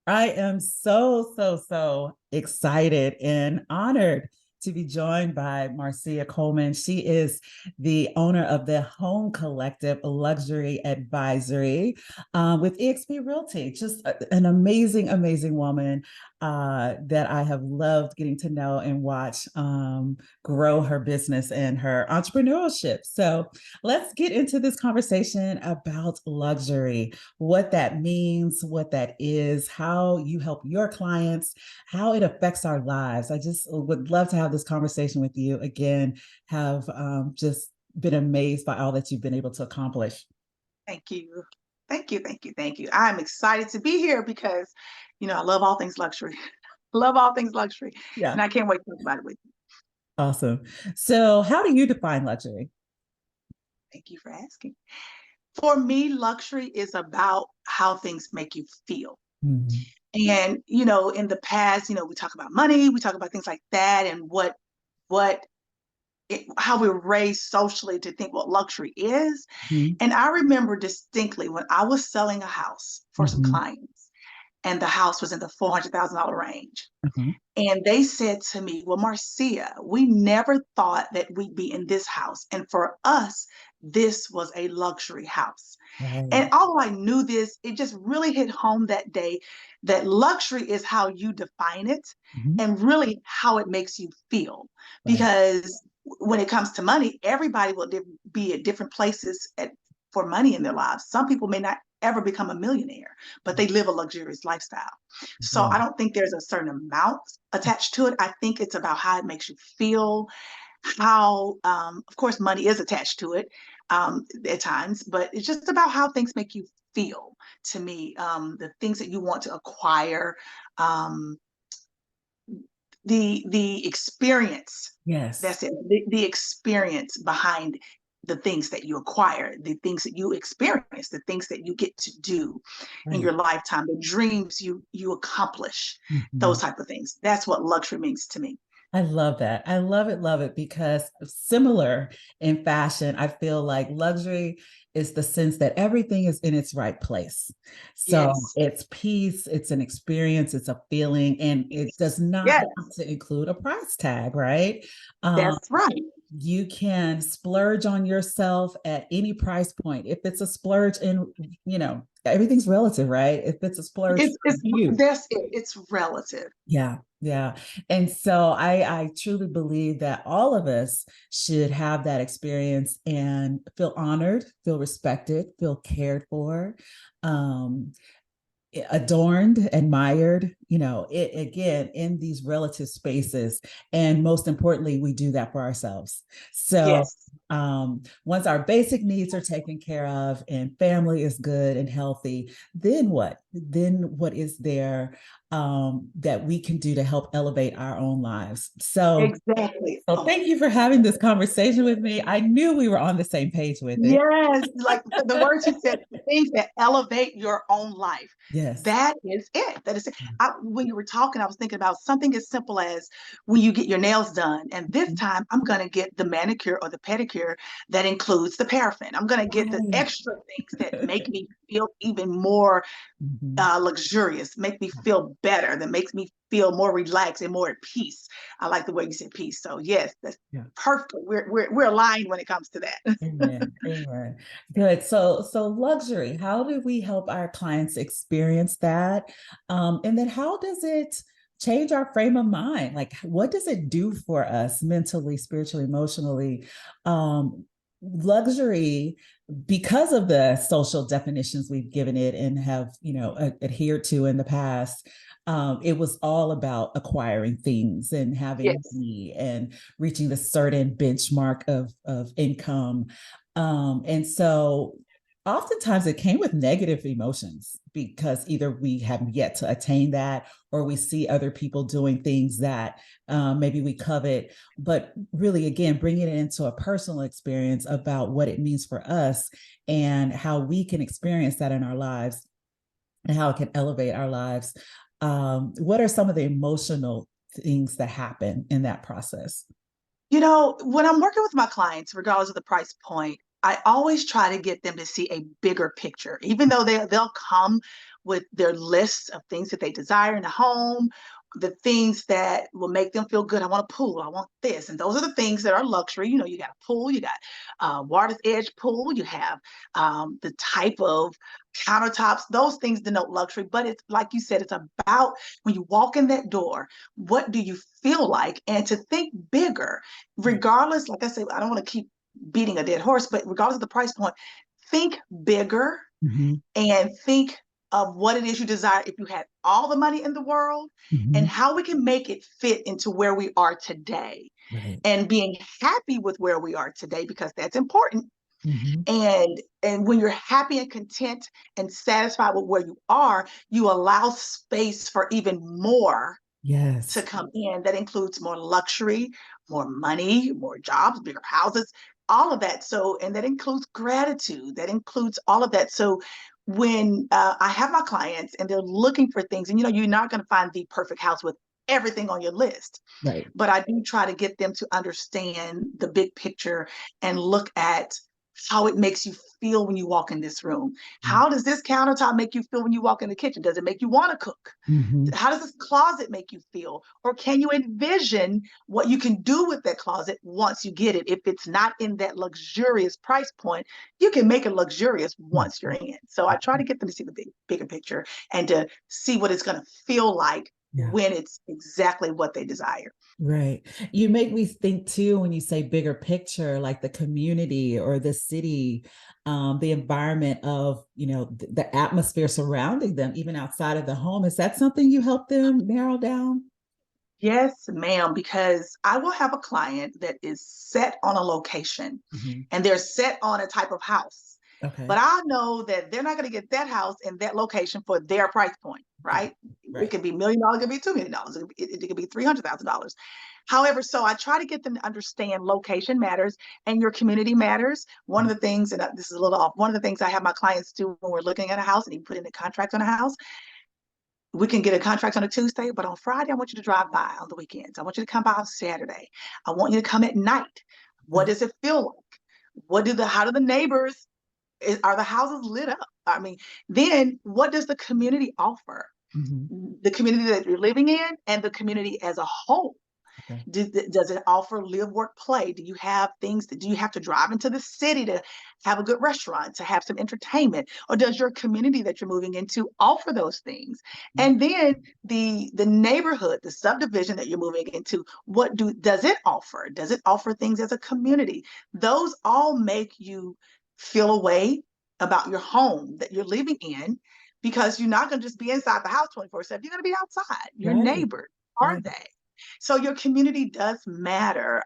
I am so excited and honored to be joined by Marcia Coleman. She is the owner of the Home Collective Luxury Advisory with eXp Realty. Just an amazing woman that I have loved getting to know and watch grow her business and her entrepreneurship. So let's get into this conversation about luxury, what that means, what that is, how you help your clients, how it affects our lives. I just would love to have this conversation with you again, have just been amazed by all that you've been able to accomplish. Thank you. Thank you. I'm excited to be here because, I love all things luxury. Love all things luxury. Yeah. And I can't wait to talk about it with you. Awesome. So, how do you define luxury? Thank you for asking. For me, luxury is about how things make you feel. Mm-hmm. And, in the past, we talk about money, we talk about things like that and what how we're raised socially to think what luxury is. And I remember distinctly when I was selling a house for some Mm-hmm. clients, and the house was in the $400,000 range. Uh-huh. And they said to me, well, Marcia, we never thought that we'd be in this house. And for us, this was a luxury house. Right. And although I knew this, it just really hit home that day that luxury is how you define it Mm-hmm. and really how it makes you feel. Right. Because when it comes to money, everybody will be at different places for money in their lives. Some people may not ever become a millionaire, but they live a luxurious lifestyle. So Yeah. I don't think there's a certain amount attached to it. I think it's about how it makes you feel, how, of course, money is attached to it at times, but it's just about how things make you feel to me, the things that you want to acquire, um, the experience. Yes. That's it. The experience behind the things that you acquire, the things that you experience, the things that you get to do in Right. your lifetime, the dreams you accomplish, Mm-hmm. those type of things. That's what luxury means to me. I love that. I love it because similar in fashion, I feel like luxury is the sense that everything is in its right place. So Yes. it's peace, it's an experience, it's a feeling, and it does not Yes, have to include a price tag, right? Um, that's right. you can splurge on yourself at any price point. If it's a splurge in, everything's relative, right? If it's a splurge for It's you, that's it. It's relative. yeah. And so I truly believe that all of us should have that experience and feel honored, feel respected, feel cared for. Um, adorned, admired, it again in these relative spaces. And most importantly, we do that for ourselves. So Yes. once our basic needs are taken care of and family is good and healthy, then what? Then what is there that we can do to help elevate our own lives? Exactly. So Oh, thank you for having this conversation with me. I knew we were on the same page with it. yes, like the words you said, the things that elevate your own life. Yes. That is it. That is it. When you were talking, I was thinking about something as simple as when you get your nails done. And this time, I'm going to get the manicure or the pedicure that includes the paraffin. I'm going to get the Right. extra things that make me feel even more Mhm. luxurious, make me feel better, that makes me feel more relaxed and more at peace. I like the way you said peace. So yes, that's Yeah. perfect. We're aligned when it comes to that. Amen. Amen. Good. So luxury, how do we help our clients experience that? And then how does it change our frame of mind? Like, what does it do for us mentally, spiritually, emotionally? Luxury, because of the social definitions we've given it and have, adhered to in the past, it was all about acquiring things and having Yes. money and reaching the certain benchmark of income. And so oftentimes it came with negative emotions because either we haven't yet to attain that or we see other people doing things that maybe we covet. But really, again, bringing it into a personal experience about what it means for us and how we can experience that in our lives and how it can elevate our lives. What are some of the emotional things that happen in that process? When I'm working with my clients, regardless of the price point, I always try to get them to see a bigger picture, even though they'll come with their lists of things that they desire in a home, the things that will make them feel good. I want a pool, I want this. And those are the things that are luxury. You know, you got a pool, you got water's edge pool, you have the type of countertops. Those things denote luxury. But it's like you said, it's about when you walk in that door, what do you feel like? And to think bigger, Right. regardless, like I said, I don't want to keep beating a dead horse, but regardless of the price point, think bigger Mhm. and think of what it is you desire if you had all the money in the world, and Mhm. how we can make it fit into where we are today, Right. and being happy with where we are today, because that's important. Mhm. And when you're happy and content and satisfied with where you are, you allow space for even more to Yes. come in. That includes more luxury, more money, more jobs, bigger houses, all of that. So, and that includes gratitude, that includes all of that. So, when I have my clients and they're looking for things, and you're not going to find the perfect house with everything on your list, Right. but I do try to get them to understand the big picture and look at how it makes you feel when you walk in this room. How does this countertop make you feel when you walk in the kitchen? Does it make you want to cook? Mhm. How does this closet make you feel? Or can you envision what you can do with that closet once you get it? If it's not in that luxurious price point, you can make it luxurious once you're in. So I try to get them to see the bigger picture and to see what it's going to feel like Yeah. when it's exactly what they desire. Right. You make me think too when you say bigger picture, like the community or the city, the environment of, the atmosphere surrounding them, even outside of the home. Is that something you help them narrow down? Yes, ma'am, because I will have a client that is set on a location Mhm. and they're set on a type of house. But Okay. I know that they're not going to get that house in that location for their price point, Got right? It Right. could be $1 million, it could be $2 million, it could be $300,000. However, so I try to get them to understand location matters and your community matters. One of the things, and this is a little off, one of the things I have my clients do when we're looking at a house and you put in a contract on a house, we can get a contract on a Tuesday, but on Friday, I want you to drive by on the weekends. I want you to come by on Saturday. I want you to come at night. What Oh, does it feel like? How do the neighbors, are the houses lit up? I mean, then what does the community offer? mhm. The community that you're living in and the community as a whole. Okay. Does it offer live, work, play? Do you have things that do you have to drive into the city to have a good restaurant, to have some entertainment? Or does your community that you're moving into offer those things? Mhm. And then the neighborhood, the subdivision that you're moving into, does it offer? Does it offer things as a community? Those all make you feel a way about your home that you're living in, because you're not going to just be inside the house 24/7. You're going to be outside. Your Right. neighbors, are Right. they? So your community does matter,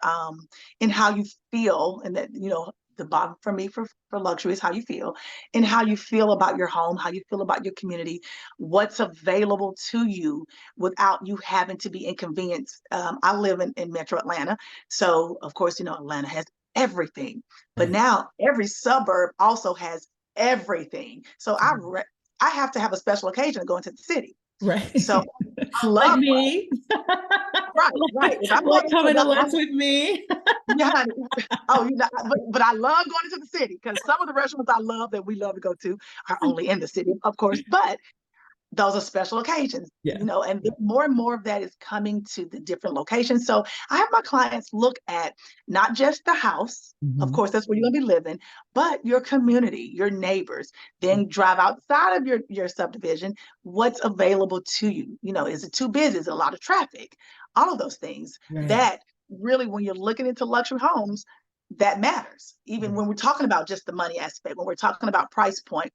in how you feel, and that the bottom for me for luxury is how you feel, and how you feel about your home, how you feel about your community, what's available to you without you having to be inconvenienced. I live in Metro Atlanta, so of course Atlanta has everything, but Right. now every suburb also has everything. So I have to have a special occasion to go into the city. Right. So I Like love me. right, right. If I'm Like going coming to to, lunch with me. yeah, oh, but I love going into the city, because some of the restaurants I love that we love to go to are only in the city, of course. But those are special occasions, Yeah. and more and more of that is coming to the different locations. So I have my clients look at not just the house, of Mhm. course, that's where you're going to be living, but your community, your neighbors. Then drive outside of your subdivision. What's available to you? Is it too busy? Is it a lot of traffic? All of those things Right. that really, when you're looking into luxury homes, that matters. Even Right. when we're talking about just the money aspect, when we're talking about price point,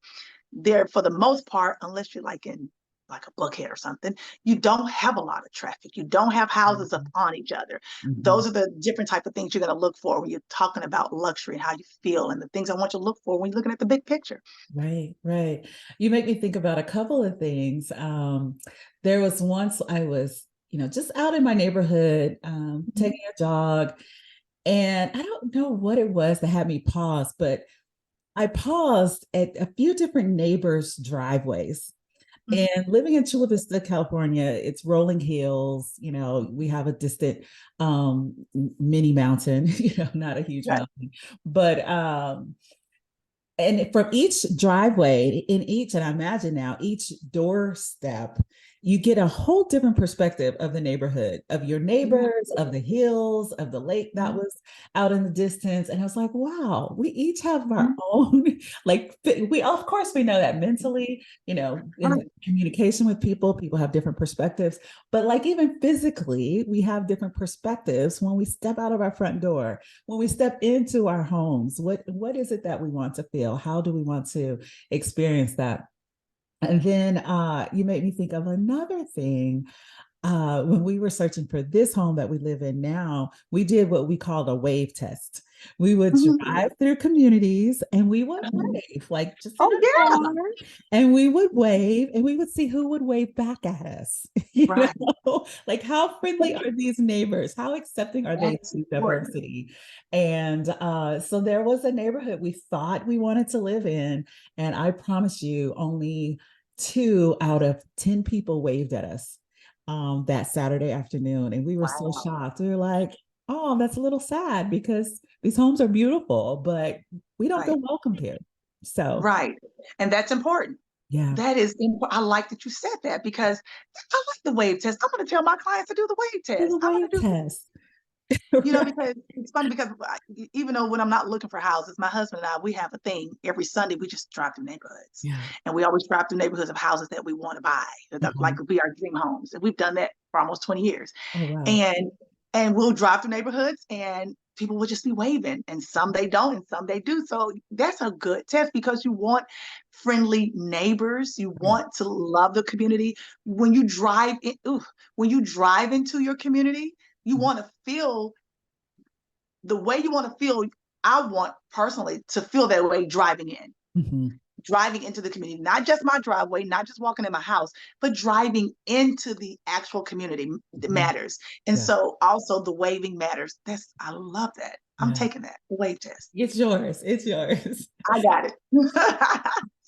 there for the most part, unless you're like in like a Buckhead or something, you don't have a lot of traffic. You don't have houses up Mhm. on each other. Mhm. Those are the different type of things you're going to look for when you're talking about luxury and how you feel, and the things I want you to look for when you're looking at the big picture. Right, right. You make me think about a couple of things. There was once I was, just out in my neighborhood, Mhm. taking a jog, and I don't know what it was that had me pause, but I paused at a few different neighbors' driveways. Mhm. And living in Chula Vista, California, it's rolling hills. We have a distant mini mountain, not a huge Right. mountain, but And from each driveway, in each, and I imagine now, each doorstep, you get a whole different perspective of the neighborhood, of your Yeah. neighbors, of the hills, of the lake that Mhm. was out in the distance. And I was like, wow, we each have our Mhm. own, like, we, of course, we know that mentally, in Right. communication with people, people have different perspectives. But like, even physically, we have different perspectives when we step out of our front door, when we step into our homes. What is it that we want to feel? How do we want to experience that? And then you made me think of another thing. When we were searching for this home that we live in now, we did what we called a wave test. We would Mhm. drive through communities and we would Mhm. wave, like just in Oh, our yeah. car, and we would wave and we would see who would wave back at us. Right. Like how friendly are these neighbors? How accepting are they That's to important. diversity? And so there was a neighborhood we thought we wanted to live in. And I promise you, only 2 out of 10 people waved at us that Saturday afternoon. And we were so Wow. shocked. We were like, oh, that's a little sad because these homes are beautiful, but we don't Right. feel welcomed here. So, Right. And that's important. yeah, That is important. I like that you said that because I like the wave test. I'm going to tell my clients to do the wave do the test. I'm going wave to do, test. Right. because it's funny because even though when I'm not looking for houses, my husband and I, we have a thing every Sunday. We just drive through neighborhoods, Yeah. and we always drive through neighborhoods of houses that we want to buy, that Mhm. like be our dream homes. And we've done that for almost 20 years. Oh, wow. And we'll drive through neighborhoods and people will just be waving, and some they don't and some they do. So that's a good test because you want friendly neighbors, you Right. want to love the community. When you drive in, when you drive into your community, you want to feel the way you want to feel. I want personally to feel that way driving in, Mhm. driving into the community, not just my driveway, not just walking in my house, but driving into the actual community Mhm. matters. And Yeah. so also the waving matters. I love that. I'm Yeah. taking that, the wave test. It's yours. It's yours. I got it.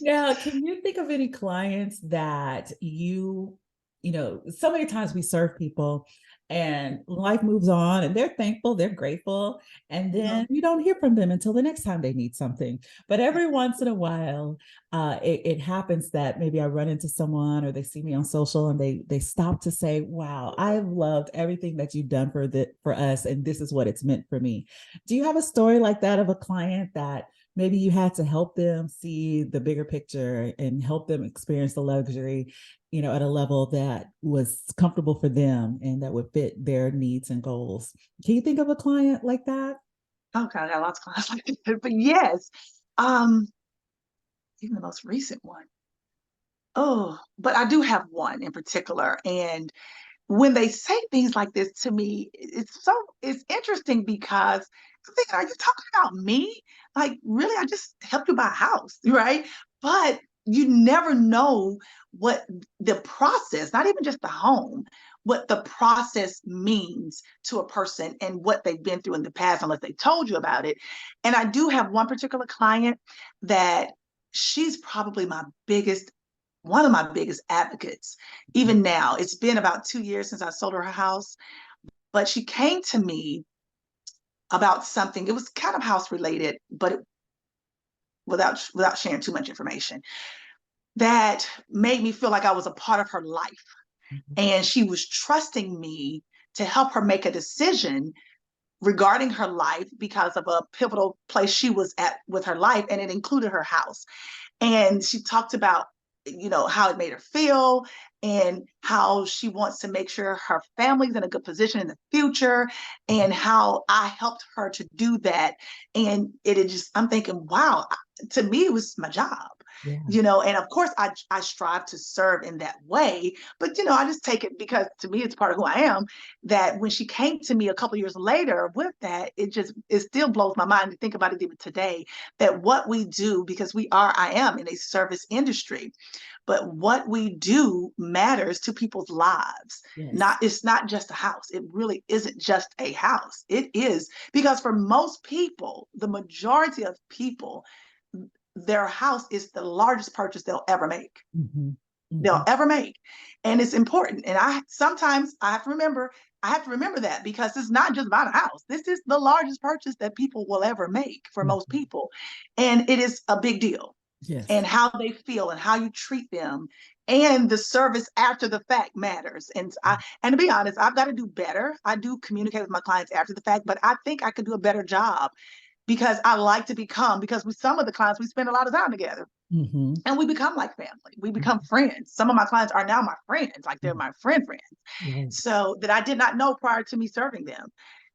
Now, can you think of any clients that so many times we serve people and life moves on and they're thankful, they're grateful, and then Mhm. you don't hear from them until the next time they need something. But every once in a while, it happens that maybe I run into someone or they see me on social and they stop to say, "Wow, I've loved everything that you've done for us, and this is what it's meant for me." Do you have a story like that of a client that maybe you had to help them see the bigger picture and help them experience the luxury, at a level that was comfortable for them and that would fit their needs and goals? Can you think of a client like that? Oh God, I got lots of clients like that. But yes, um, even the most recent one. Oh, but I do have one in particular. And when they say things like this to me, it's interesting because I'm thinking, are you talking about me? Like, really, I just helped you buy a house, right? But you never know what the process, not even just the home, what the process means to a person and what they've been through in the past, unless they told you about it. And I do have one particular client that she's probably one of my biggest advocates. Even now, it's been about 2 years since I sold her house, but she came to me about something. It was kind of house related, but without sharing too much information, that made me feel like I was a part of her life. Mhm. And she was trusting me to help her make a decision regarding her life because of a pivotal place she was at with her life, and it included her house. And she talked about how it made her feel and how she wants to make sure her family's in a good position in the future, and how I helped her to do that. And I'm thinking, wow, to me it was my job. Yeah. And of course I strive to serve in that way, but I just take it because to me it's part of who I am. That when she came to me a couple years later with that, it still blows my mind to think about it even today, that what we do, because I am in a service industry, but what we do matters to people's lives. Yes. It's not just a house. It really isn't just a house. It is because for most people, the majority of people, their house is the largest purchase they'll ever make. Mhm. They'll Mhm. ever make. And it's important. And I sometimes I have to remember I have to remember that because it's not just about a house. This is the largest purchase that people will ever make for most Mhm. people. And it is a big deal. Yes. And how they feel and how you treat them and the service after the fact matters. And to be honest, I've got to do better. I do communicate with my clients after the fact, but I think I could do a better job because I like to become, because with some of the clients we spend a lot of time together Hmm. and we become like family. We become friends. Some of my clients are now my friends, like they're my friends. Right. So that I did not know prior to me serving them.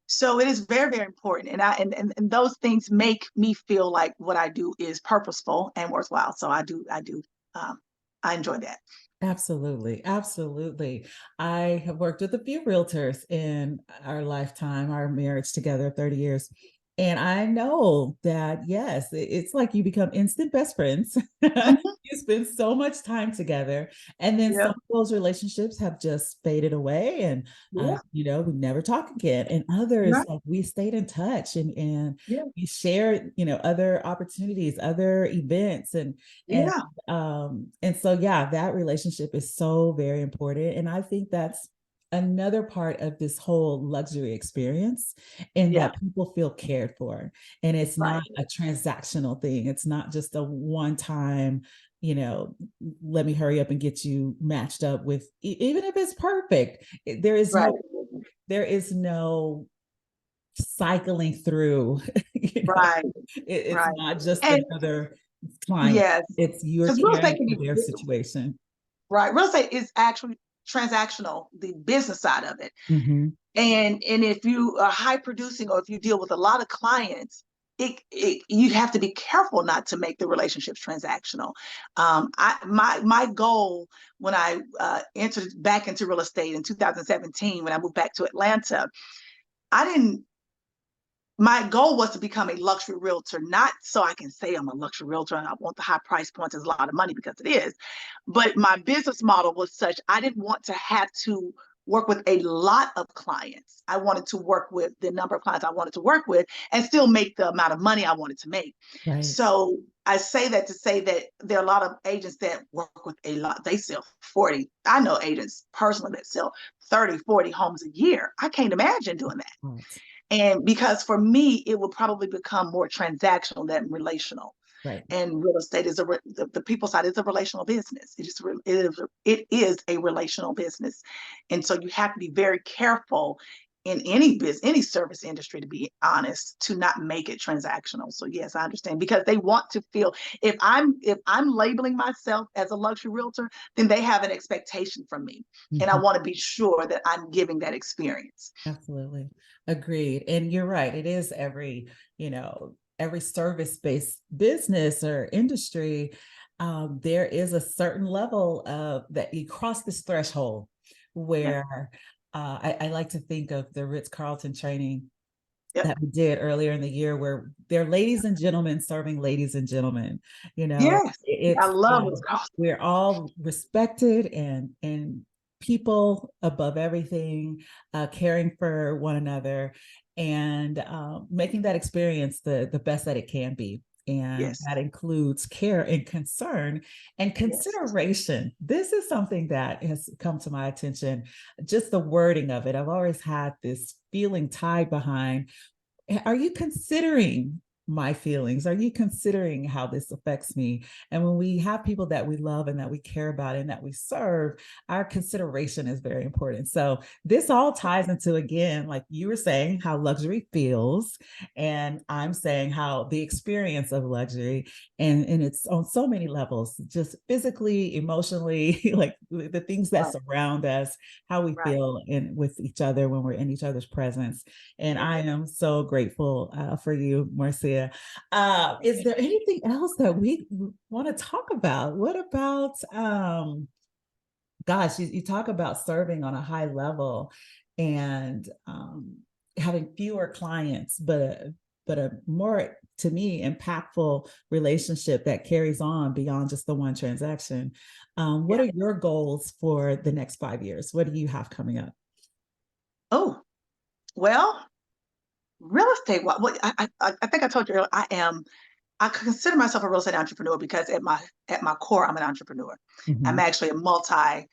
So it is very, very important. And those things make me feel like what I do is purposeful and worthwhile. So um, I enjoy that. Absolutely, absolutely. I have worked with a few realtors in our lifetime, our marriage together, 30 years. And I know that, yes, it's like you become instant best friends. Mhm. You spend so much time together. And then some Yeah, of those relationships have just faded away. And, yeah, we never talk again. And others, right, like we stayed in touch and yeah, we shared, other opportunities, other events. And yeah, and so, yeah, that relationship is so very important. And I think that's another part of this whole luxury experience, in yeah, that people feel cared for. And it's not right, a transactional thing. It's not just a one time, you know, let me hurry up and get you matched up with, even if it's perfect, there is right, no cycling through, right, it's right. not just And another client. yes, It's you're because real estate caring can for be their situation. right. Real estate is actually transactional, the business side of it. Mhm. And if you are high producing or if you deal with a lot of clients, you have to be careful not to make the relationships transactional. My goal when I entered back into real estate in 2017, when I moved back to Atlanta, I didn't my goal was to become a luxury realtor, not so I can say I'm a luxury realtor and I want the high price points as a lot of money, because it is. But my business model was such, I didn't want to have to work with a lot of clients. I wanted to work with the number of clients I wanted to work with and still make the amount of money I wanted to make. Right. So I say that to say that there are a lot of agents that work with a lot. They sell 40. I know agents personally that sell 30, 40 homes a year. I can't imagine doing that. Right. And because for me, it will probably become more transactional than relational. Right. And real estate is the people side is a relational business. It is a relational business, and so you have to be very careful in any business, any service industry, to be honest, to not make it transactional. So yes, I understand, because they want to feel, if I'm labeling myself as a luxury realtor, then they have an expectation from me, and I Mhm. want to be sure that I'm giving that experience. Absolutely. Agreed. And you're right. It is every service-based business or industry, there is a certain level of that you cross this threshold Yeah, where, I like to think of the Ritz-Carlton training yeah, that we did earlier in the year, where they're ladies and gentlemen serving ladies and gentlemen. yes, I It's love this cost. we're all respected and people above everything, caring for one another, and making that experience the best that it can be. And Yes, that includes care and concern and yes, consideration. This is something that has come to my attention, just the wording of it. I've always had this feeling tied behind, are you considering my feelings? Are you considering how this affects me? And when we have people that we love and that we care about and that we serve, our consideration is very important. So this all ties into, again, like you were saying, how luxury feels. And I'm saying how the experience of luxury, and it's on so many levels, just physically, emotionally, like the things that right, surround us, how we right, feel in with each other when we're in each other's presence. And yes. I am so grateful for you, Marcia. Is there anything else that we want to talk about? What about, gosh, you talk about serving on a high level and having fewer clients, but a more, to me, impactful relationship that carries on beyond just the one transaction. What Yeah. are your goals for the next 5 years? What do you have coming up? Oh, well, real estate. What I think I told you earlier, I consider myself a real estate entrepreneur because at my core, I'm an entrepreneur. I'm Mhm. actually a multi.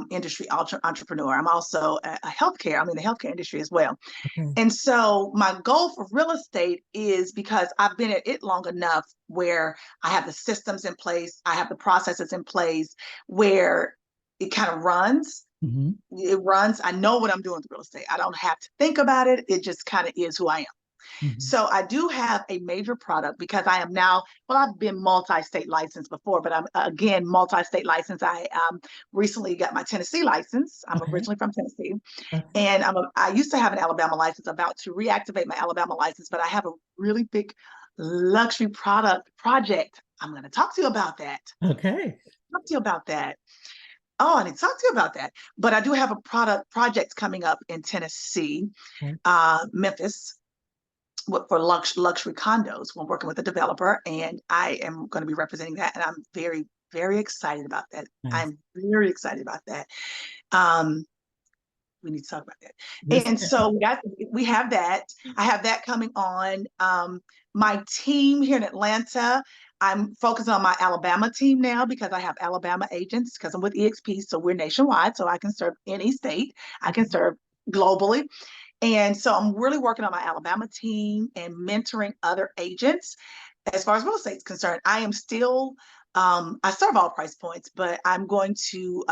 industry entrepreneur. I'm also a healthcare. I'm in the healthcare industry as well. Okay. And so my goal for real estate is because I've been at it long enough where I have the systems in place, I have the processes in place where it kind of runs. Mm-hmm. It runs. I know what I'm doing with real estate. I don't have to think about it. It just kind of is who I am. Mm-hmm. So I do have a major product because I am now, well, I've been multi-state licensed before, but I'm again multi-state licensed. I recently got my Tennessee license. I'm Okay. originally from Tennessee, Okay. and I used to have an Alabama license, about to reactivate my Alabama license, but I have a really big luxury project. I'm going to talk to you about that. Okay. Talk to you about that. Oh, I need to talk to you about that. But I do have a project coming up in Tennessee, Okay. Memphis, for luxury condos. We're working with a developer, and I am going to be representing that, and I'm very, very excited about that. Nice. I'm very excited about that. Um, we need to talk about that. Yes. And so we have that. I have that coming on. My team here in Atlanta, I'm focusing on my Alabama team now because I have Alabama agents because I'm with EXP. So we're nationwide. So I can serve any state. I can serve globally. And so I'm really working on my Alabama team and mentoring other agents. As far as real estate is concerned, I am still, I serve all price points, but I'm going to,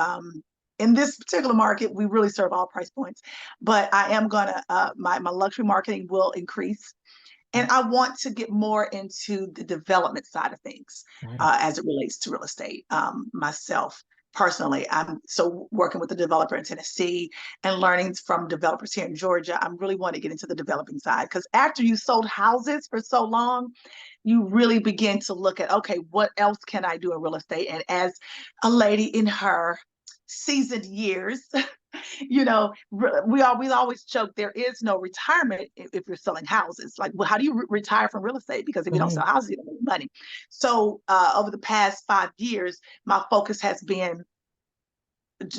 in this particular market, we really serve all price points. But I am going to, my luxury marketing will increase. And I want to get more into the development side of things Got it. as it relates to real estate myself. Personally, I'm so working with the developer in Tennessee and learning from developers here in Georgia. I'm really want to get into the developing side because after you sold houses for so long, you really begin to look at, okay, what else can I do in real estate? And as a lady in her seasoned years, you know, we always joke there is no retirement if you're selling houses. Like, well, how do you retire from real estate? Because if you don't Right. sell houses, you don't make money. So over the past 5 years, my focus has been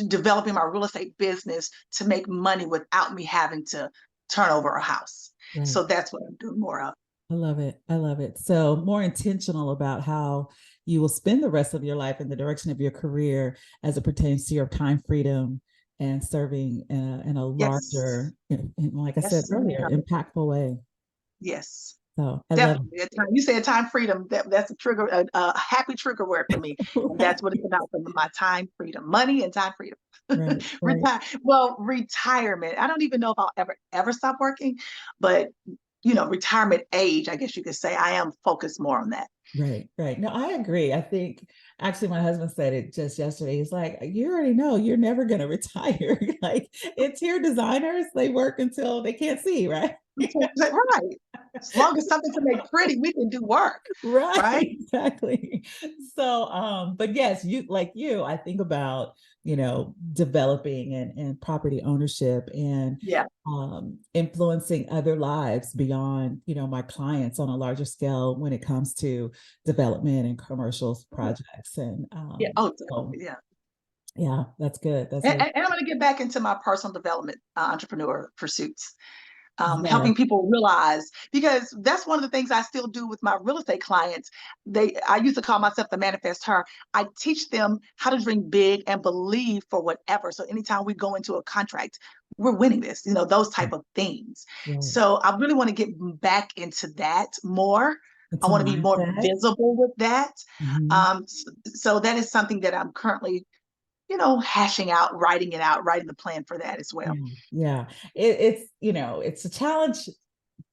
developing my real estate business to make money without me having to turn over a house. Right. So that's what I'm doing more of. I love it. I love it. So more intentional about how you will spend the rest of your life in the direction of your career as it pertains to your time freedom and serving in a Yes. larger, like I said Yes, earlier, ma'am. impactful way. Yes. So I love Definitely. You said time freedom. That's a trigger, a happy trigger word for me. it. And Right. that's what it's about for my time freedom, money and time freedom. Right. Right. Retire. Well, retirement. I don't even know if I'll ever stop working, but retirement age, I guess you could say I am focused more on that. Right, right. No, I agree. I think actually my husband said it just yesterday. He's like, you already know you're never going to retire. Like interior designers, they work until they can't see, right? Right. As long as something to make pretty, we can do work. Right, Right. exactly. So, but yes, I think about, developing and property ownership and Yeah. influencing other lives beyond, my clients on a larger scale when it comes to development and commercial projects. And Yeah. Oh, so, definitely. Yeah. yeah, that's good. That's And, really, and I'm going to get back into my personal development entrepreneur pursuits. yeah, Helping people realize, because that's one of the things I still do with my real estate clients. I used to call myself the manifest her. I teach them how to dream big and believe for whatever. So anytime we go into a contract, we're winning this, those type of things. right. So I really want to get back into that more. I It's a want to be more mindset. visible with that. Mhm. So that is something that I'm currently, hashing out, writing it out, writing the plan for that as well. Yeah, yeah. It's a challenge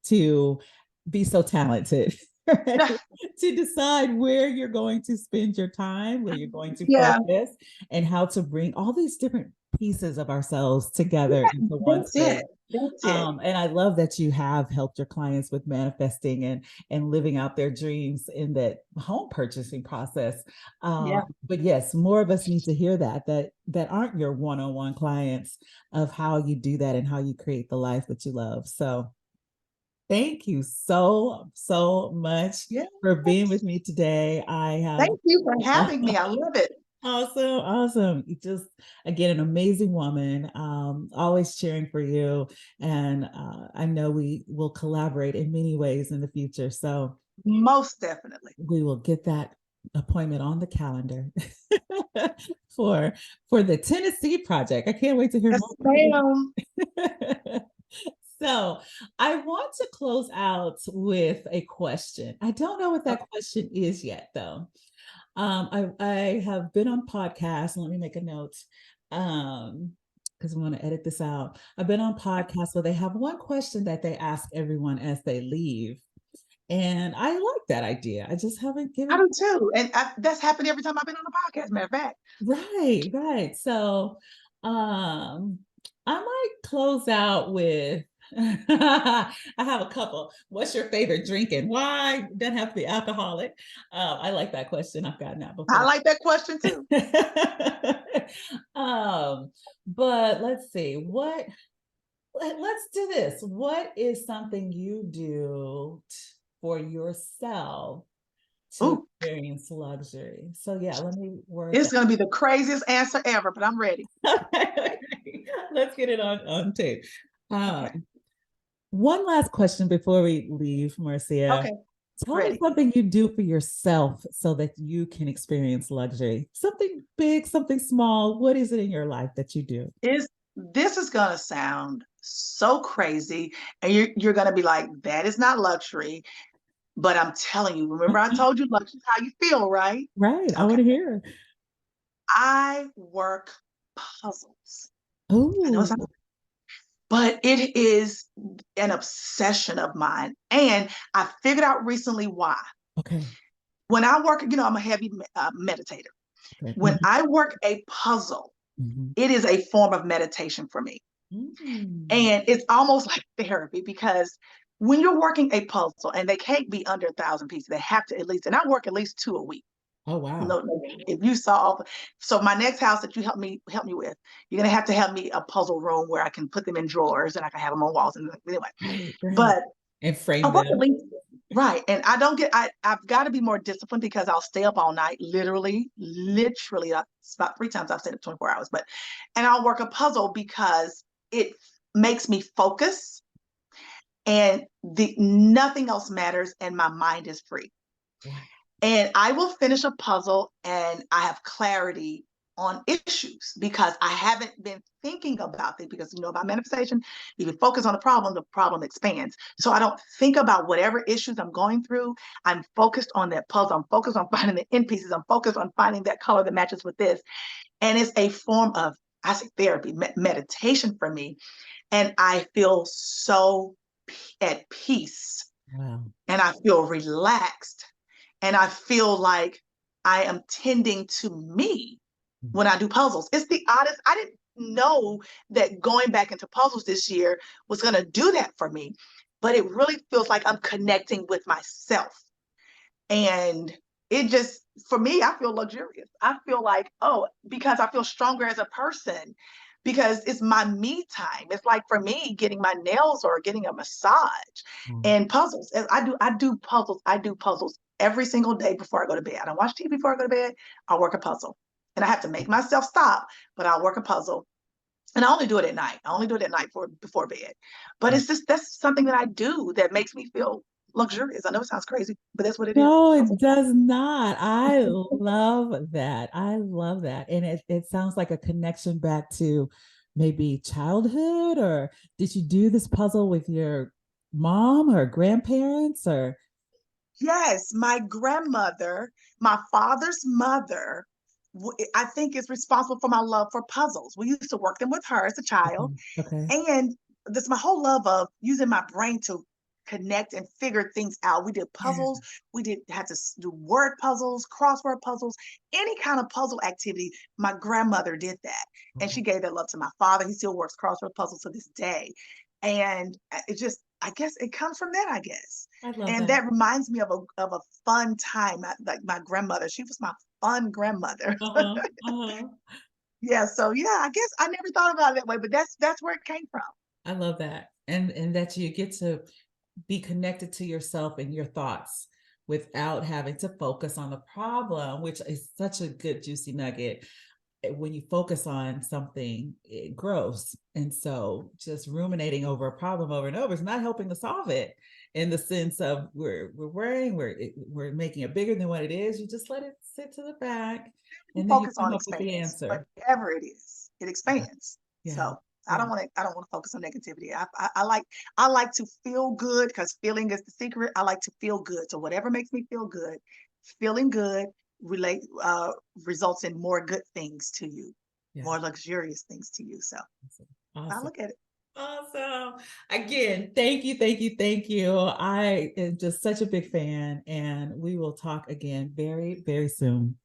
to be so talented, right? To decide where you're going to spend your time, where you're going to Yeah, focus, and how to bring all these different pieces of ourselves together into one that's it. space. That's it. And I love that you have helped your clients with manifesting and living out their dreams in that home purchasing process. Yeah. But yes, more of us need to hear that aren't your one-on-one clients of how you do that and how you create the life that you love. So thank you so, so much Yes. for being with me today. I have Thank you for having me. I love it. awesome, awesome. You just again an amazing woman. Always cheering for you, and I know we will collaborate in many ways in the future. So Most definitely. we will get that appointment on the calendar for for the Tennessee project. I can't wait to hear Yes, more. ma'am. So I want to close out with a question. I don't know what that question is yet, though. I have been on podcasts. Let me make a note. Because I'm going to edit this out. I've been on podcasts where they have one question that they ask everyone as they leave. And I like that idea. I just haven't I given. do too. And that's happened every time I've been on a podcast, matter of fact. Right, right. So I might close out with I have a couple. What's your favorite drink and why? Doesn't have to be alcoholic. I like that question. I've gotten that I before. like that question too. um, but let's see. Let's do this. What is something you do for yourself to Ooh, experience luxury? So yeah, let me word it's that. going to be the craziest answer ever, but I'm ready. Okay. Let's get it on tape. Okay. Um, one last question before we leave, Marcia. Okay. Tell me Ready. something you do for yourself so that you can experience luxury. Something big, something small. What is it in your life that you do? Is this is going to sound so crazy, and you're going to be like, that is not luxury. But I'm telling you, remember I told you luxury is how you feel, right? Right. I Okay. want to hear. I work puzzles. I know it's not, Oh, but it is an obsession of mine. And I figured out recently why. okay. When I work, I'm a heavy meditator. Okay. When I work a puzzle, Mm-hmm. it is a form of meditation for me. Mm-hmm. And it's almost like therapy because when you're working a puzzle, and they can't be under 1,000 pieces, they have to at least, and I work at least two a week. Oh, wow. No, no, if you saw, so my next house that you help me with, you're gonna have to have me a puzzle room where I can put them in drawers and I can have them on walls. And anyway, Right, right. but And I frame work at them. least right, and I don't get. I've got to be more disciplined because I'll stay up all night, literally. It's about 3 times I've stayed up 24 hours, but and I'll work a puzzle because it makes me focus, and the nothing else matters, and my mind is free. Wow. And I will finish a puzzle and I have clarity on issues because I haven't been thinking about it. Because about manifestation, if you focus on the problem expands. So I don't think about whatever issues I'm going through. I'm focused on that puzzle. I'm focused on finding the end pieces. I'm focused on finding that color that matches with this. And it's a form of, I say, therapy, meditation for me. And I feel so at peace, Wow. and I feel relaxed, and I feel like I am tending to me when I do puzzles. It's the oddest. I didn't know that going back into puzzles this year was going to do that for me, but it really feels like I'm connecting with myself. And it just, for me, I feel luxurious. I feel like, oh, because I feel stronger as a person, because it's my me time. It's like for me, getting my nails or getting a massage Wow. and puzzles. And I do puzzles. I do puzzles every single day before I go to bed. I don't watch TV before I go to bed. I work a puzzle. And I have to make myself stop, but I'll work a puzzle. And I only do it at night. I only do it at night for before bed. But it's just that's something that I do that makes me feel luxurious. I know it sounds crazy, but that's what it is. No, it does not. I love that. I love that. And it sounds like a connection back to maybe childhood, or did you do this puzzle with your mom or grandparents or Yes, my grandmother, my father's mother, I think is responsible for my love for puzzles. We used to work them with her as a child. okay, okay. And this my whole love of using my brain to connect and figure things out. We did Yeah. puzzles. We did had to do word puzzles, crossword puzzles, any kind of puzzle activity. My grandmother did that, and Okay. she gave that love to my father. He still works crossword puzzles to this day, and it just, I guess it comes from that. I guess, I love and that. that reminds me of a fun time. Like my grandmother, she was my fun grandmother. Uh-huh. Uh-huh. Yeah, so yeah, I guess I never thought about it that way, but that's where it came from. I love that. And that you get to be connected to yourself and your thoughts without having to focus on the problem, which is such a good juicy nugget. When you focus on something, it grows. And so just ruminating over a problem over and over is not helping to solve it. in the sense of we're worrying, we're making it bigger than what it is. You just let it sit to the back, You and then you focus come on up with the expands, answer. whatever it is, it Yeah, expands. yeah, So yeah, I don't want to focus on negativity. I like to feel good because feeling is the secret. I like to feel good. So whatever makes me feel good, feeling good relate results in more good things to you, yeah. more luxurious things to you. So I Awesome. look at it. Awesome. Again, thank you, thank you, thank you. I am just such a big fan, and we will talk again very, very soon.